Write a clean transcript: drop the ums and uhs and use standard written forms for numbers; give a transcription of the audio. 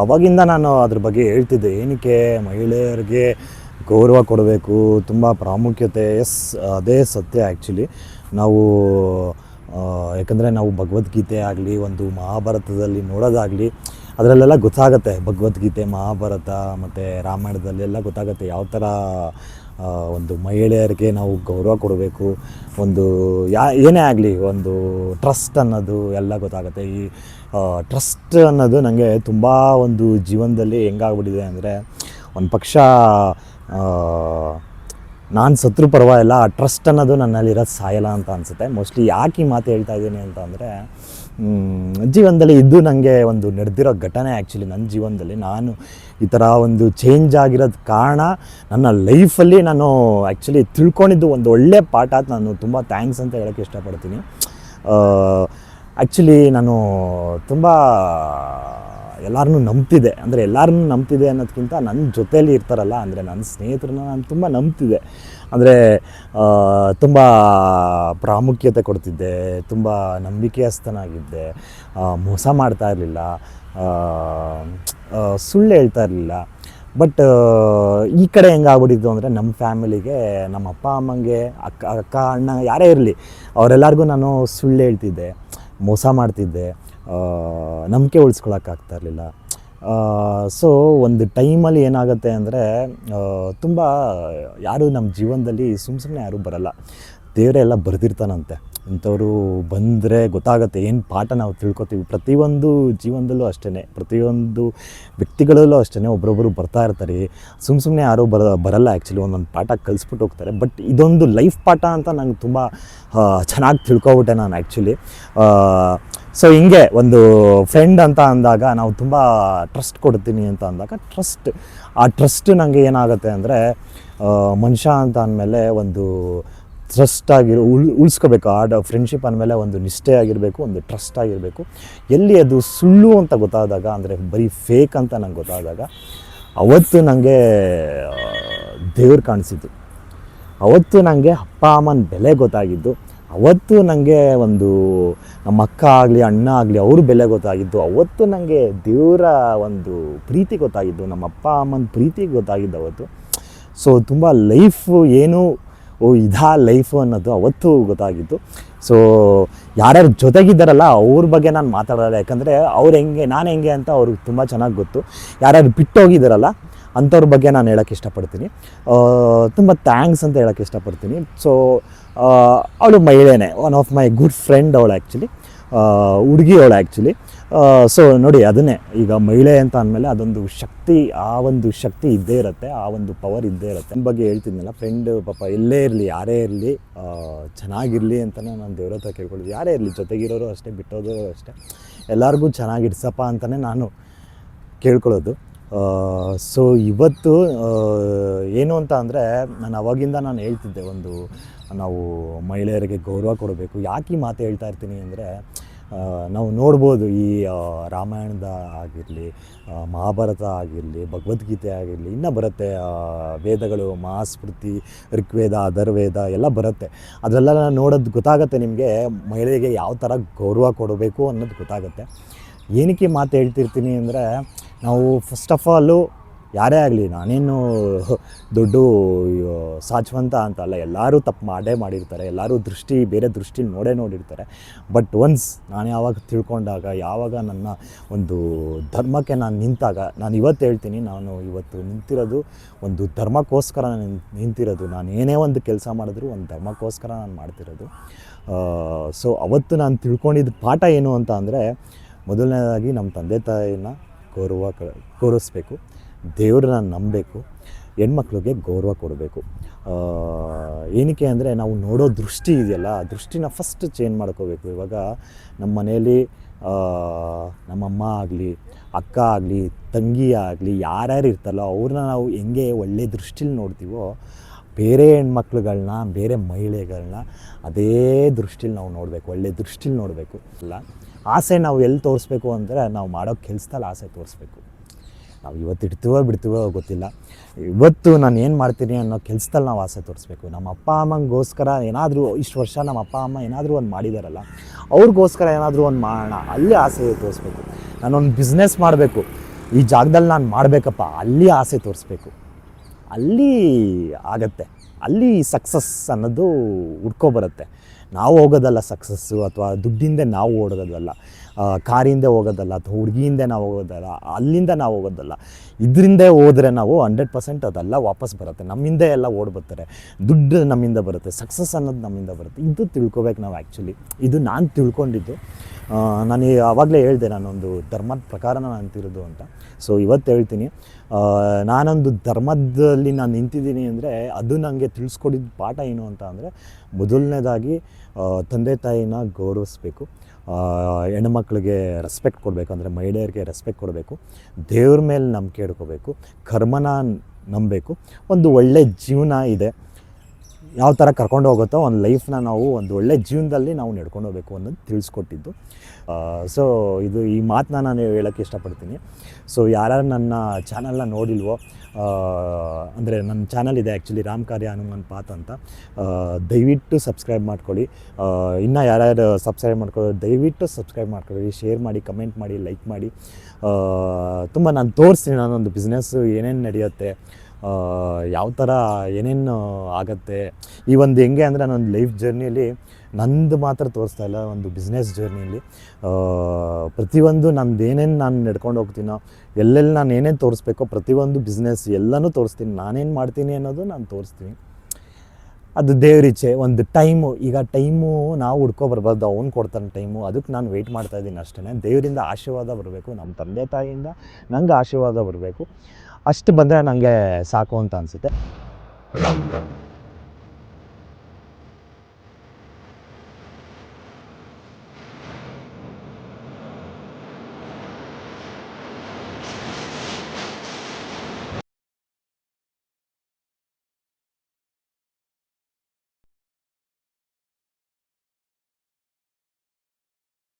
ಅವಾಗಿಂದ ನಾನು ಅದ್ರ ಬಗ್ಗೆ ಹೇಳ್ತಿದ್ದೆ, ಏನಕ್ಕೆ ಮಹಿಳೆಯರಿಗೆ ಗೌರವ ಕೊಡಬೇಕು, ತುಂಬ ಪ್ರಾಮುಖ್ಯತೆ. ಎಸ್, ಅದೇ ಸತ್ಯ ಆ್ಯಕ್ಚುಲಿ. ನಾವು ಯಾಕಂದರೆ ನಾವು ಭಗವದ್ಗೀತೆ ಆಗಲಿ, ಒಂದು ಮಹಾಭಾರತದಲ್ಲಿ ನೋಡೋದಾಗಲಿ, ಅದರಲ್ಲೆಲ್ಲ ಗೊತ್ತಾಗುತ್ತೆ. ಭಗವದ್ಗೀತೆ, ಮಹಾಭಾರತ ಮತ್ತು ರಾಮಾಯಣದಲ್ಲೆಲ್ಲ ಗೊತ್ತಾಗುತ್ತೆ ಯಾವ ಥರ ಒಂದು ಮಹಿಳೆಯರಿಗೆ ನಾವು ಗೌರವ ಕೊಡಬೇಕು. ಒಂದು ಏನೇ ಆಗಲಿ, ಒಂದು ಟ್ರಸ್ಟ್ ಅನ್ನೋದು ಎಲ್ಲ ಗೊತ್ತಾಗುತ್ತೆ. ಈ ಟ್ರಸ್ಟ್ ಅನ್ನೋದು ನನಗೆ ತುಂಬ ಒಂದು ಜೀವನದಲ್ಲಿ ಹೆಂಗಾಗ್ಬಿಟ್ಟಿದೆ ಅಂದರೆ, ಒಂದು ಪಕ್ಷ ನಾನು ಸತ್ರು ಪರವಾಗಿಲ್ಲ, ಆ ಟ್ರಸ್ಟ್ ಅನ್ನೋದು ನನ್ನಲ್ಲಿರೋದು ಸಾಯಲ್ಲ ಅಂತ ಅನಿಸುತ್ತೆ. ಮೋಸ್ಟ್ಲಿ ಯಾಕೆ ಈ ಮಾತು ಹೇಳ್ತಾ ಇದ್ದೀನಿ ಅಂತ ಅಂದರೆ, ಜೀವನದಲ್ಲಿ ಇದು ನನಗೆ ಒಂದು ನಡೆದಿರೋ ಘಟನೆ. ಆ್ಯಕ್ಚುಲಿ ನನ್ನ ಜೀವನದಲ್ಲಿ ನಾನು ಈ ಥರ ಒಂದು ಚೇಂಜ್ ಆಗಿರೋದು ಕಾರಣ ನನ್ನ ಲೈಫಲ್ಲಿ ನಾನು ಆ್ಯಕ್ಚುಲಿ ತಿಳ್ಕೊಂಡಿದ್ದು ಒಂದು ಒಳ್ಳೆ ಪಾಠ. ನಾನು ತುಂಬ ಥ್ಯಾಂಕ್ಸ್ ಅಂತ ಹೇಳೋಕ್ಕೆ ಇಷ್ಟಪಡ್ತೀನಿ. ಆ್ಯಕ್ಚುಲಿ ನಾನು ತುಂಬ ಎಲ್ಲರನ್ನೂ ನಂಬ್ತಿದ್ದೆ. ಅಂದರೆ ಎಲ್ಲರನ್ನೂ ನಂಬ್ತಿದ್ದೆ ಅನ್ನೋದಕ್ಕಿಂತ ನನ್ನ ಜೊತೆಯಲ್ಲಿ ಇರ್ತಾರಲ್ಲ, ಅಂದರೆ ನನ್ನ ಸ್ನೇಹಿತರನ್ನ ನಾನು ತುಂಬ ನಂಬ್ತಿದ್ದೆ. ಅಂದರೆ ತುಂಬ ಪ್ರಾಮುಖ್ಯತೆ ಕೊಡ್ತಿದ್ದೆ, ತುಂಬ ನಂಬಿಕೆಯಸ್ಥನಾಗಿದ್ದೆ, ಮೋಸ ಮಾಡ್ತಾ ಇರಲಿಲ್ಲ, ಸುಳ್ಳು ಹೇಳ್ತಾ ಇರಲಿಲ್ಲ. ಬಟ್ ಈ ಕಡೆ ಹೆಂಗಾಗ್ಬಿಟ್ಟಿತ್ತು ಅಂದರೆ, ನಮ್ಮ ಫ್ಯಾಮಿಲಿಗೆ, ನಮ್ಮ ಅಪ್ಪ ಅಮ್ಮಂಗೆ, ಅಕ್ಕ ಅಣ್ಣ ಯಾರೇ ಇರಲಿ, ಅವರೆಲ್ಲರಿಗೂ ನಾನು ಸುಳ್ಳು ಹೇಳ್ತಿದ್ದೆ, ಮೋಸ ಮಾಡ್ತಿದ್ದೆ, ನಂಬಿಕೆ ಉಳಿಸ್ಕೊಳಕ್ಕಾಗ್ತಾ ಇರಲಿಲ್ಲ. ಸೊ ಒಂದು ಟೈಮಲ್ಲಿ ಏನಾಗುತ್ತೆ ಅಂದರೆ, ತುಂಬ ಯಾರು ನಮ್ಮ ಜೀವನದಲ್ಲಿ ಸುಮ್ಮನೆ ಯಾರೂ ಬರಲ್ಲ, ದೇವರೇ ಎಲ್ಲ ಬರೆದಿರ್ತಾನಂತೆ. ಇಂಥವ್ರು ಬಂದರೆ ಗೊತ್ತಾಗುತ್ತೆ ಏನು ಪಾಠ ನಾವು ತಿಳ್ಕೊತೀವಿ. ಪ್ರತಿಯೊಂದು ಜೀವನದಲ್ಲೂ ಅಷ್ಟೇ, ಪ್ರತಿಯೊಂದು ವ್ಯಕ್ತಿಗಳಲ್ಲೂ ಅಷ್ಟೇ, ಒಬ್ಬರೊಬ್ಬರು ಬರ್ತಾ ಇರ್ತಾರೆ. ಸುಮ್ಮನೆ ಯಾರೂ ಬರಲ್ಲ ಆ್ಯಕ್ಚುಲಿ, ಒಂದೊಂದು ಪಾಠ ಕಲಿಸ್ಬಿಟ್ಟು ಹೋಗ್ತಾರೆ. ಬಟ್ ಇದೊಂದು ಲೈಫ್ ಪಾಠ ಅಂತ ನಂಗೆ ತುಂಬ ಚೆನ್ನಾಗಿ ತಿಳ್ಕೊಬಿಟ್ಟೆ ನಾನು ಆ್ಯಕ್ಚುಲಿ. ಸೊ ಹಿಂಗೆ ಒಂದು ಫ್ರೆಂಡ್ ಅಂತ ಅಂದಾಗ, ನಾವು ತುಂಬ ಟ್ರಸ್ಟ್ ಕೊಡ್ತೀನಿ ಅಂತ ಅಂದಾಗ, ಆ ಟ್ರಸ್ಟ್ ನನಗೆ ಏನಾಗುತ್ತೆ ಅಂದರೆ, ಮನುಷ್ಯ ಅಂತ ಅಂದಮೇಲೆ ಒಂದು ಟ್ರಸ್ಟ್ ಉಳಿಸ್ಕೋಬೇಕು. ಫ್ರೆಂಡ್ಶಿಪ್ ಅಂದಮೇಲೆ ಒಂದು ನಿಷ್ಠೆ ಆಗಿರಬೇಕು, ಒಂದು ಟ್ರಸ್ಟ್ ಆಗಿರಬೇಕು. ಎಲ್ಲಿ ಅದು ಸುಳ್ಳು ಅಂತ ಗೊತ್ತಾದಾಗ, ಅಂದರೆ ಬರೀ ಫೇಕ್ ಅಂತ ನಂಗೆ ಗೊತ್ತಾದಾಗ, ಅವತ್ತು ನನಗೆ ದೇವ್ರು ಕಾಣಿಸಿದ್ದು, ಅವತ್ತು ನನಗೆ ಅಪ್ಪ ಅಮ್ಮನ ಬೆಲೆ ಗೊತ್ತಾಗಿದ್ದು, ಅವತ್ತು ನನಗೆ ಒಂದು ನಮ್ಮ ಅಕ್ಕ ಆಗಲಿ ಅಣ್ಣ ಆಗಲಿ ಅವ್ರ ಬೆಲೆ ಗೊತ್ತಾಗಿದ್ದು, ಅವತ್ತು ನನಗೆ ದೇವರ ಒಂದು ಪ್ರೀತಿ ಗೊತ್ತಾಗಿದ್ದು, ನಮ್ಮ ಅಪ್ಪ ಅಮ್ಮನ ಪ್ರೀತಿ ಗೊತ್ತಾಗಿದ್ದು ಅವತ್ತು. ಸೊ ತುಂಬ ಲೈಫು ಏನು, ಇದಾ ಲೈಫು ಅನ್ನೋದು ಅವತ್ತು ಗೊತ್ತಾಗಿದ್ದು. ಸೊ ಯಾರ್ಯಾರು ಜೊತೆಗಿದ್ದಾರಲ್ಲ ಅವ್ರ ಬಗ್ಗೆ ನಾನು ಮಾತಾಡೋಲ್ಲ, ಯಾಕಂದರೆ ಅವ್ರು ಹೆಂಗೆ ನಾನು ಹೆಂಗೆ ಅಂತ ಅವ್ರಿಗೆ ತುಂಬ ಚೆನ್ನಾಗಿ ಗೊತ್ತು. ಯಾರ್ಯಾರು ಬಿಟ್ಟೋಗಿದ್ದಾರಲ್ಲ ಅಂಥವ್ರ ಬಗ್ಗೆ ನಾನು ಹೇಳೋಕ್ಕೆ ಇಷ್ಟಪಡ್ತೀನಿ. ತುಂಬ ಥ್ಯಾಂಕ್ಸ್ ಅಂತ ಹೇಳೋಕ್ಕೆ ಇಷ್ಟಪಡ್ತೀನಿ. ಸೊ ಅವಳು ಮಹಿಳೆನೇ, one of my good friend ಅವಳು ಆ್ಯಕ್ಚುಲಿ, ಹುಡುಗಿ ಅವಳು ಆ್ಯಕ್ಚುಲಿ. ಸೊ ನೋಡಿ, ಅದನ್ನೇ ಈಗ ಮಹಿಳೆ ಅಂತ ಅಂದಮೇಲೆ ಅದೊಂದು ಶಕ್ತಿ, ಆ ಒಂದು ಶಕ್ತಿ ಇದ್ದೇ ಇರುತ್ತೆ, ಆ ಒಂದು ಪವರ್ ಇದ್ದೇ ಇರುತ್ತೆ. ನನ್ನ ಬಗ್ಗೆ ಹೇಳ್ತಿದ್ನಲ್ಲ, ಫ್ರೆಂಡ್ ಪಾಪ ಎಲ್ಲೇ ಇರಲಿ, ಯಾರೇ ಇರಲಿ, ಚೆನ್ನಾಗಿರಲಿ ಅಂತಲೇ ನಾನು ದೇವ್ರ ಹತ್ರ ಕೇಳ್ಕೊಳ್ಳೋದು. ಯಾರೇ ಇರಲಿ, ಜೊತೆಗಿರೋರು ಅಷ್ಟೇ, ಬಿಟ್ಟೋದವರು ಅಷ್ಟೇ, ಎಲ್ಲರಿಗೂ ಚೆನ್ನಾಗಿಡ್ಸಪ್ಪ ಅಂತಲೇ ನಾನು ಕೇಳ್ಕೊಳ್ಳೋದು. ಸೊ ಇವತ್ತು ಏನು ಅಂತ ಅಂದರೆ, ನಾನು ಅವಾಗಿಂದ ನಾನು ಹೇಳ್ತಿದ್ದೆ, ಒಂದು ನಾವು ಮಹಿಳೆಯರಿಗೆ ಗೌರವ ಕೊಡಬೇಕು. ಯಾಕೆ ಈ ಮಾತು ಹೇಳ್ತಾ ಇರ್ತೀನಿ ಅಂದರೆ, ನಾವು ನೋಡ್ಬೋದು ಈ ರಾಮಾಯಣದ ಆಗಿರಲಿ, ಮಹಾಭಾರತ ಆಗಿರಲಿ, ಭಗವದ್ಗೀತೆ ಆಗಿರಲಿ, ಇನ್ನೂ ಬರುತ್ತೆ ವೇದಗಳು, ಮಹಾಸ್ಮೃತಿ, ಋಗ್ವೇದ, ಅಧರ್ವೇದ ಎಲ್ಲ ಬರುತ್ತೆ. ಅದರಲ್ಲೆಲ್ಲ ನೋಡೋದು ಗೊತ್ತಾಗುತ್ತೆ ನಿಮಗೆ, ಮಹಿಳೆಗೆ ಯಾವ ಥರ ಗೌರವ ಕೊಡಬೇಕು ಅನ್ನೋದು ಗೊತ್ತಾಗುತ್ತೆ. ಏನಕ್ಕೆ ಮಾತು ಹೇಳ್ತಿರ್ತೀನಿ ಅಂದರೆ, ನಾವು ಫಸ್ಟ್ ಆಫ್ ಆಲು ಯಾರೇ ಆಗಲಿ, ನಾನೇನು ದೊಡ್ಡ ಸಾಚ್ವಂತ ಅಂತಲ್ಲ, ಎಲ್ಲರೂ ತಪ್ಪು ಮಾಡೇ ಮಾಡಿರ್ತಾರೆ, ಎಲ್ಲರೂ ಬೇರೆ ದೃಷ್ಟಿಲಿ ನೋಡಿರ್ತಾರೆ. ಬಟ್ ಒನ್ಸ್ ನಾನು ಯಾವಾಗ ತಿಳ್ಕೊಂಡಾಗ, ಯಾವಾಗ ನನ್ನ ಒಂದು ಧರ್ಮಕ್ಕೆ ನಾನು ನಿಂತಾಗ, ನಾನು ಇವತ್ತು ಹೇಳ್ತೀನಿ, ನಾನು ಇವತ್ತು ನಿಂತಿರೋದು ಒಂದು ಧರ್ಮಕ್ಕೋಸ್ಕರ ನಾನು ನಿಂತಿರೋದು. ನಾನು ಏನೇ ಒಂದು ಕೆಲಸ ಮಾಡಿದ್ರು ಒಂದು ಧರ್ಮಕ್ಕೋಸ್ಕರ ನಾನು ಮಾಡ್ತಿರೋದು. ಸೊ ಅವತ್ತು ನಾನು ತಿಳ್ಕೊಂಡಿದ್ದ ಪಾಠ ಏನು ಅಂತ ಅಂದರೆ, ಮೊದಲನೇದಾಗಿ ನಮ್ಮ ತಂದೆ ತಾಯಿನ ಗೌರವಿಸ್ಬೇಕು, ದೇವ್ರನ್ನ ನಂಬಬೇಕು, ಹೆಣ್ಮಕ್ಳಿಗೆ ಗೌರವ ಕೊಡಬೇಕು. ಏನಕ್ಕೆ ಅಂದರೆ, ನಾವು ನೋಡೋ ದೃಷ್ಟಿ ಇದೆಯಲ್ಲ, ಆ ದೃಷ್ಟಿನ ಫಸ್ಟ್ ಚೇಂಜ್ ಮಾಡ್ಕೋಬೇಕು. ಇವಾಗ ನಮ್ಮ ಮನೆಯಲ್ಲಿ ನಮ್ಮಮ್ಮ ಆಗಲಿ, ಅಕ್ಕ ಆಗಲಿ, ತಂಗಿ ಆಗಲಿ, ಯಾರ್ಯಾರು ಇರ್ತಾರಲ್ಲ ಅವ್ರನ್ನ ನಾವು ಹೆಂಗೆ ಒಳ್ಳೆ ದೃಷ್ಟಿಲಿ ನೋಡ್ತೀವೋ, ಬೇರೆ ಹೆಣ್ಮಕ್ಳುಗಳನ್ನ, ಬೇರೆ ಮಹಿಳೆಗಳನ್ನ ಅದೇ ದೃಷ್ಟಿಲಿ ನಾವು ನೋಡಬೇಕು, ಒಳ್ಳೆ ದೃಷ್ಟಿಲಿ ನೋಡಬೇಕು. ಅಲ್ಲ, ಆಸೆ ನಾವು ಎಲ್ಲಿ ತೋರಿಸ್ಬೇಕು ಅಂದರೆ, ನಾವು ಮಾಡೋ ಕೆಲಸದಲ್ಲಿ ಆಸೆ ತೋರಿಸ್ಬೇಕು. ನಾವು ಇವತ್ತು ಇಡ್ತೀವೋ ಬಿಡ್ತೀವೋ ಗೊತ್ತಿಲ್ಲ. ಇವತ್ತು ನಾನು ಏನು ಮಾಡ್ತೀನಿ ಅನ್ನೋ ಕೆಲಸದಲ್ಲಿ ನಾವು ಆಸೆ ತೋರಿಸ್ಬೇಕು. ನಮ್ಮ ಅಪ್ಪ ಅಮ್ಮಂಗೋಸ್ಕರ ಏನಾದರೂ ಇಷ್ಟು ವರ್ಷ ನಮ್ಮ ಅಪ್ಪ ಅಮ್ಮ ಏನಾದರೂ ಒಂದು ಮಾಡಿದಾರಲ್ಲ, ಅವ್ರಿಗೋಸ್ಕರ ಏನಾದರೂ ಒಂದು ಮಾಡೋಣ, ಅಲ್ಲಿ ಆಸೆ ತೋರಿಸ್ಬೇಕು. ನಾನೊಂದು ಬಿಸ್ನೆಸ್ ಮಾಡಬೇಕು, ಈ ಜಾಗದಲ್ಲಿ ನಾನು ಮಾಡಬೇಕಪ್ಪ, ಅಲ್ಲಿ ಆಸೆ ತೋರಿಸ್ಬೇಕು. ಅಲ್ಲಿ ಆಗತ್ತೆ, ಅಲ್ಲಿ ಸಕ್ಸಸ್ ಅನ್ನೋದು ಹುಡ್ಕೊಬರುತ್ತೆ. ನಾವು ಹೋಗೋದಲ್ಲ ಸಕ್ಸಸ್ಸು, ಅಥವಾ ದುಡ್ಡಿಂದ ನಾವು ಓಡೋದಲ್ಲ, ಕಾರಿಂದ ಹೋಗೋದಲ್ಲ, ಅಥವಾ ಹುಡುಗಿಯಿಂದ ನಾವು ಹೋಗೋದಲ್ಲ, ಅಲ್ಲಿಂದ ನಾವು ಹೋಗೋದಲ್ಲ. ಇದರಿಂದ ಹೋದರೆ ನಾವು 100% ಅದೆಲ್ಲ ವಾಪಸ್ ಬರುತ್ತೆ. ನಮ್ಮಿಂದ ಎಲ್ಲ ಓಡ್ಬರ್ತಾರೆ, ದುಡ್ಡು ನಮ್ಮಿಂದ ಬರುತ್ತೆ, ಸಕ್ಸಸ್ ಅನ್ನೋದು ನಮ್ಮಿಂದ ಬರುತ್ತೆ. ಇದು ತಿಳ್ಕೊಬೇಕು ನಾವು. ಆ್ಯಕ್ಚುಲಿ ಇದು ನಾನು ತಿಳ್ಕೊಂಡಿದ್ದು. ನಾನು ಆವಾಗಲೇ ಹೇಳಿದೆ, ನಾನೊಂದು ಧರ್ಮದ ಪ್ರಕಾರ ನಾನು ತಿರೋದು ಅಂತ. ಸೊ ಇವತ್ತು ಹೇಳ್ತೀನಿ, ನಾನೊಂದು ಧರ್ಮದಲ್ಲಿ ನಾನು ನಿಂತಿದ್ದೀನಿ ಅಂದರೆ ಅದು ನನಗೆ ತಿಳಿಸ್ಕೊಟ್ಟಿದ್ದ ಪಾಠ ಏನು ಅಂತ ಅಂದರೆ, ಮೊದಲನೇದಾಗಿ ತಂದೆ ತಾಯಿನ ಗೌರವಿಸ್ಬೇಕು, ಹೆಣ್ಮಕ್ಳಿಗೆ ರೆಸ್ಪೆಕ್ಟ್ ಕೊಡಬೇಕು, ಅಂದರೆ ಮಹಿಳೆಯರಿಗೆ ರೆಸ್ಪೆಕ್ಟ್ ಕೊಡಬೇಕು, ದೇವ್ರ ಮೇಲೆ ನಂಬಿಕೆ ಇಡ್ಕೋಬೇಕು, ಕರ್ಮನ ನಂಬಬೇಕು. ಒಂದು ಒಳ್ಳೆ ಜೀವನ ಇದೆ, ಯಾವ ಥರ ಕರ್ಕೊಂಡು ಹೋಗುತ್ತೋ ಒಂದು ಲೈಫ್ನ ನಾವು ಒಂದು ಒಳ್ಳೆ ಜೀವನದಲ್ಲಿ ನಾವು ನಡ್ಕೊಂಡು ಹೋಗಬೇಕು ಅನ್ನೋದು ತಿಳಿಸ್ಕೊಟ್ಟಿದ್ದು. ಸೊ ಈ ಮಾತನ್ನ ನಾನು ಹೇಳೋಕ್ಕೆ ಇಷ್ಟಪಡ್ತೀನಿ. ಸೊ ಯಾರ್ಯಾರು ನನ್ನ ಚಾನಲ್ನ ನೋಡಿಲ್ವೋ, ಅಂದರೆ ನನ್ನ ಚಾನಲ್ ಇದೆ ಆ್ಯಕ್ಚುಲಿ, ರಾಮ್ ಕಾರ್ಯ ಹನುಮಾನ್ ಪಾತ್ ಅಂತ, ದಯವಿಟ್ಟು ಸಬ್ಸ್ಕ್ರೈಬ್ ಮಾಡ್ಕೊಳ್ಳಿ. ಇನ್ನೂ ಯಾರ್ಯಾರು ಸಬ್ಸ್ಕ್ರೈಬ್ ಮಾಡ್ಕೊಳ್ಳಿ, ದಯವಿಟ್ಟು ಸಬ್ಸ್ಕ್ರೈಬ್ ಮಾಡ್ಕೊಳ್ಳಿ, ಶೇರ್ ಮಾಡಿ, ಕಮೆಂಟ್ ಮಾಡಿ, ಲೈಕ್ ಮಾಡಿ. ತುಂಬ ನಾನು ತೋರಿಸ್ತೀನಿ ನಾನೊಂದು ಬಿಸ್ನೆಸ್ಸು ಏನೇನು ನಡೆಯುತ್ತೆ, ಯಾವ ಥರ ಏನೇನು ಆಗುತ್ತೆ. ಈ ಒಂದು ಹೆಂಗೆ ಅಂದರೆ, ನನ್ನ ಲೈಫ್ ಜರ್ನಿಯಲ್ಲಿ ನಂದು ಮಾತ್ರ ತೋರಿಸ್ತಾ ಇಲ್ಲ, ಒಂದು ಬಿಸ್ನೆಸ್ ಜರ್ನಿಯಲ್ಲಿ ಪ್ರತಿಯೊಂದು ನಂದು ಏನೇನು ನಾನು ನಡ್ಕೊಂಡು ಹೋಗ್ತೀನೋ, ಎಲ್ಲೆಲ್ಲಿ ನಾನು ಏನೇನು ತೋರಿಸ್ಬೇಕೋ ಪ್ರತಿಯೊಂದು ಬಿಸ್ನೆಸ್ ಎಲ್ಲನೂ ತೋರಿಸ್ತೀನಿ. ನಾನೇನು ಮಾಡ್ತೀನಿ ಅನ್ನೋದು ನಾನು ತೋರಿಸ್ತೀನಿ. ಅದು ದೇವ್ರಿಚ್ಛೆ. ಒಂದು ಟೈಮು, ಈಗ ಟೈಮು ನಾವು ಹುಡ್ಕೊಬರ್ಬಾರ್ದು, ಅವ್ನು ಕೊಡ್ತಾನೆ ಟೈಮು, ಅದಕ್ಕೆ ನಾನು ವೆಯ್ಟ್ ಮಾಡ್ತಾಯಿದ್ದೀನಿ ಅಷ್ಟೇ. ದೇವರಿಂದ ಆಶೀರ್ವಾದ ಬರಬೇಕು, ನಮ್ಮ ತಂದೆ ತಾಯಿಯಿಂದ ನಂಗೆ ಆಶೀರ್ವಾದ ಬರಬೇಕು. ಅಷ್ಟು ಬಂದರೆ ನನಗೆ ಸಾಕು ಅಂತ ಅನಿಸುತ್ತೆ.